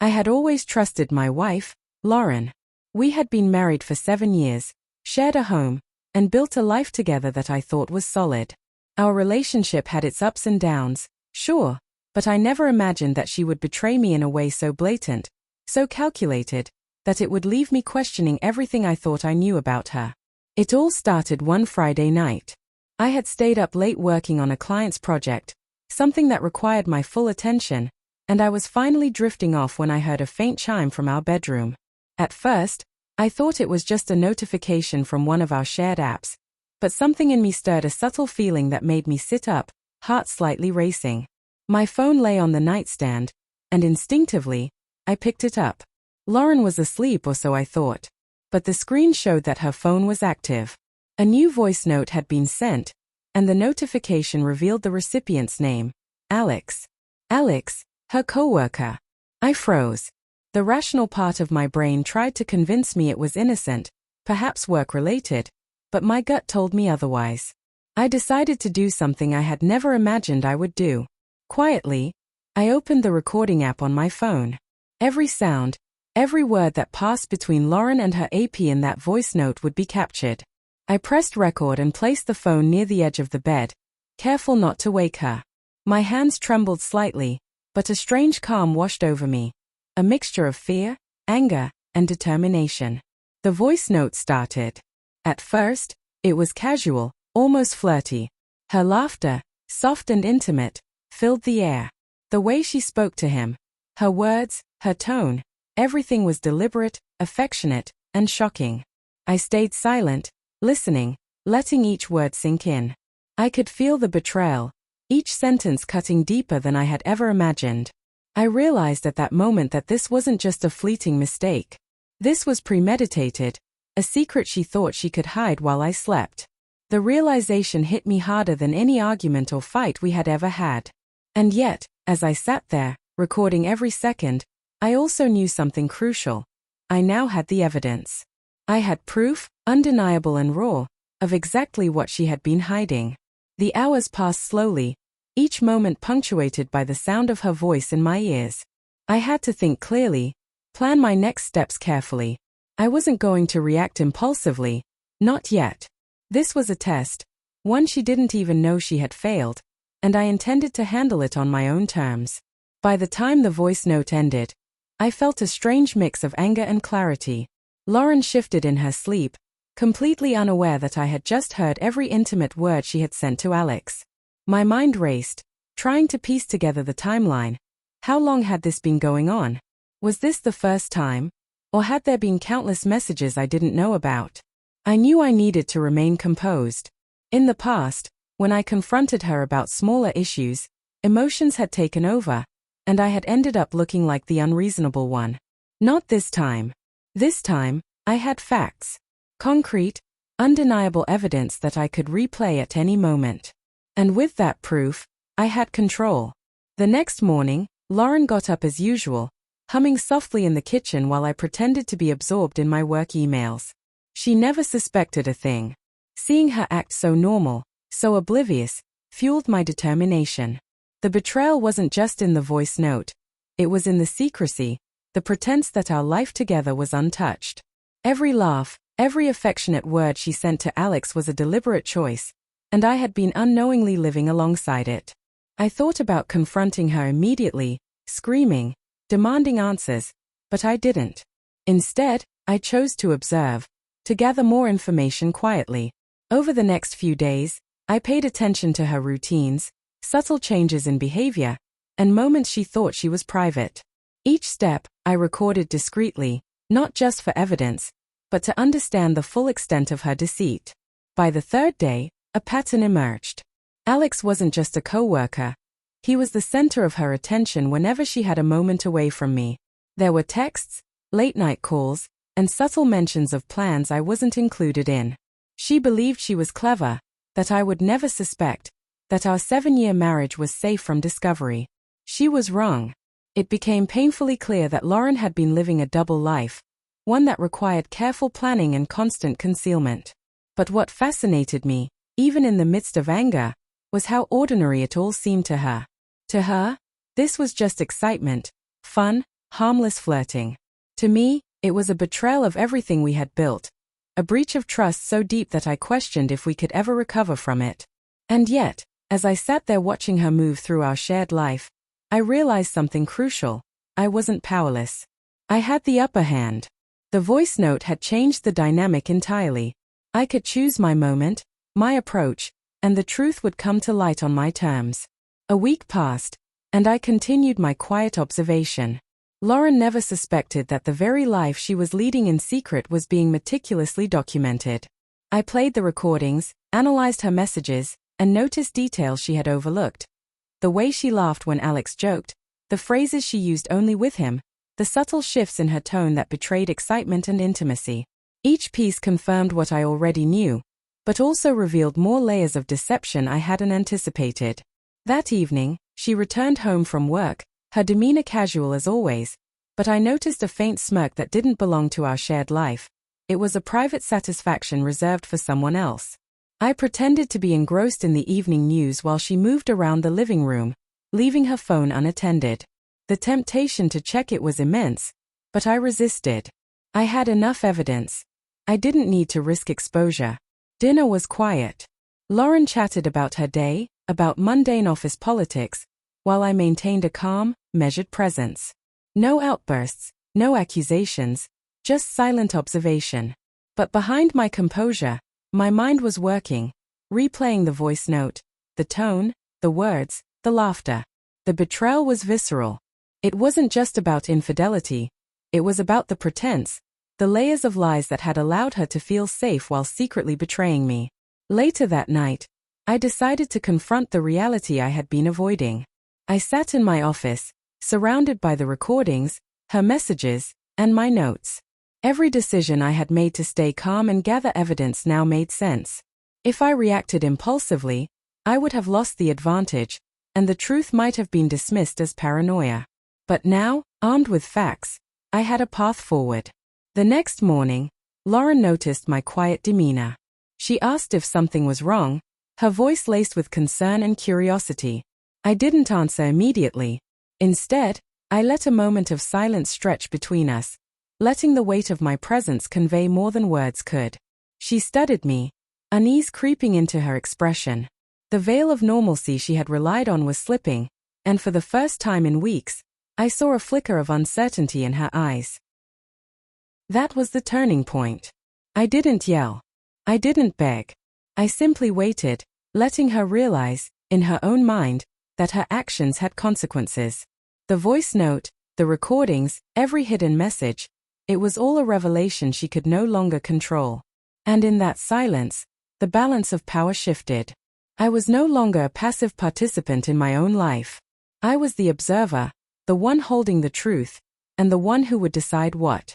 I had always trusted my wife, Lauren. We had been married for 7 years, shared a home, and built a life together that I thought was solid. Our relationship had its ups and downs, sure, but I never imagined that she would betray me in a way so blatant, so calculated, that it would leave me questioning everything I thought I knew about her. It all started one Friday night. I had stayed up late working on a client's project, something that required my full attention, and I was finally drifting off when I heard a faint chime from our bedroom. At first, I thought it was just a notification from one of our shared apps, but something in me stirred a subtle feeling that made me sit up, heart slightly racing. My phone lay on the nightstand, and instinctively, I picked it up. Lauren was asleep, or so I thought, but the screen showed that her phone was active. A new voice note had been sent, and the notification revealed the recipient's name, Alex. Alex, her coworker. I froze. The rational part of my brain tried to convince me it was innocent, perhaps work-related, but my gut told me otherwise. I decided to do something I had never imagined I would do. Quietly, I opened the recording app on my phone. Every sound, every word that passed between Lauren and her AP in that voice note would be captured. I pressed record and placed the phone near the edge of the bed, careful not to wake her. My hands trembled slightly, but a strange calm washed over me. A mixture of fear, anger, and determination. The voice note started. At first, it was casual, almost flirty. Her laughter, soft and intimate, filled the air. The way she spoke to him, her words, her tone, everything was deliberate, affectionate, and shocking. I stayed silent, listening, letting each word sink in. I could feel the betrayal, each sentence cutting deeper than I had ever imagined. I realized at that moment that this wasn't just a fleeting mistake. This was premeditated, a secret she thought she could hide while I slept. The realization hit me harder than any argument or fight we had ever had. And yet, as I sat there, recording every second, I also knew something crucial. I now had the evidence. I had proof, undeniable and raw, of exactly what she had been hiding. The hours passed slowly, each moment punctuated by the sound of her voice in my ears. I had to think clearly, plan my next steps carefully. I wasn't going to react impulsively, not yet. This was a test, one she didn't even know she had failed, and I intended to handle it on my own terms. By the time the voice note ended, I felt a strange mix of anger and clarity. Lauren shifted in her sleep, completely unaware that I had just heard every intimate word she had sent to Alex. My mind raced, trying to piece together the timeline. How long had this been going on? Was this the first time? Or had there been countless messages I didn't know about? I knew I needed to remain composed. In the past, when I confronted her about smaller issues, emotions had taken over, and I had ended up looking like the unreasonable one. Not this time. This time, I had facts. Concrete, undeniable evidence that I could replay at any moment. And with that proof, I had control. The next morning, Lauren got up as usual, humming softly in the kitchen while I pretended to be absorbed in my work emails. She never suspected a thing. Seeing her act so normal, so oblivious, fueled my determination. The betrayal wasn't just in the voice note. It was in the secrecy, the pretense that our life together was untouched. Every laugh, every affectionate word she sent to Alex was a deliberate choice, and I had been unknowingly living alongside it. I thought about confronting her immediately, screaming, demanding answers, but I didn't. Instead, I chose to observe, to gather more information quietly. Over the next few days, I paid attention to her routines, subtle changes in behavior, and moments she thought she was private. Each step, I recorded discreetly, not just for evidence, but to understand the full extent of her deceit. By the third day, a pattern emerged. Alex wasn't just a coworker. He was the center of her attention whenever she had a moment away from me. There were texts, late-night calls, and subtle mentions of plans I wasn't included in. She believed she was clever, that I would never suspect, that our 7-year marriage was safe from discovery. She was wrong. It became painfully clear that Lauren had been living a double life, one that required careful planning and constant concealment. But what fascinated me, even in the midst of anger, was how ordinary it all seemed to her. To her, this was just excitement, fun, harmless flirting. To me, it was a betrayal of everything we had built, a breach of trust so deep that I questioned if we could ever recover from it. And yet, as I sat there watching her move through our shared life, I realized something crucial. I wasn't powerless. I had the upper hand. The voice note had changed the dynamic entirely. I could choose my moment, my approach, and the truth would come to light on my terms. A week passed, and I continued my quiet observation. Lauren never suspected that the very life she was leading in secret was being meticulously documented. I played the recordings, analyzed her messages, and noticed details she had overlooked. The way she laughed when Alex joked, the phrases she used only with him, the subtle shifts in her tone that betrayed excitement and intimacy. Each piece confirmed what I already knew, but also revealed more layers of deception I hadn't anticipated. That evening, she returned home from work, her demeanor casual as always, but I noticed a faint smirk that didn't belong to our shared life. It was a private satisfaction reserved for someone else. I pretended to be engrossed in the evening news while she moved around the living room, leaving her phone unattended. The temptation to check it was immense, but I resisted. I had enough evidence. I didn't need to risk exposure. Dinner was quiet. Lauren chatted about her day, about mundane office politics, while I maintained a calm, measured presence. No outbursts, no accusations, just silent observation. But behind my composure, my mind was working, replaying the voice note, the tone, the words, the laughter. The betrayal was visceral. It wasn't just about infidelity. It was about the pretense, the layers of lies that had allowed her to feel safe while secretly betraying me. Later that night, I decided to confront the reality I had been avoiding. I sat in my office, surrounded by the recordings, her messages, and my notes. Every decision I had made to stay calm and gather evidence now made sense. If I reacted impulsively, I would have lost the advantage, and the truth might have been dismissed as paranoia. But now, armed with facts, I had a path forward. The next morning, Lauren noticed my quiet demeanor. She asked if something was wrong, her voice laced with concern and curiosity. I didn't answer immediately. Instead, I let a moment of silence stretch between us, letting the weight of my presence convey more than words could. She studied me, unease creeping into her expression. The veil of normalcy she had relied on was slipping, and for the first time in weeks, I saw a flicker of uncertainty in her eyes. That was the turning point. I didn't yell. I didn't beg. I simply waited, letting her realize, in her own mind, that her actions had consequences. The voice note, the recordings, every hidden message, it was all a revelation she could no longer control. And in that silence, the balance of power shifted. I was no longer a passive participant in my own life. I was the observer, the one holding the truth, and the one who would decide what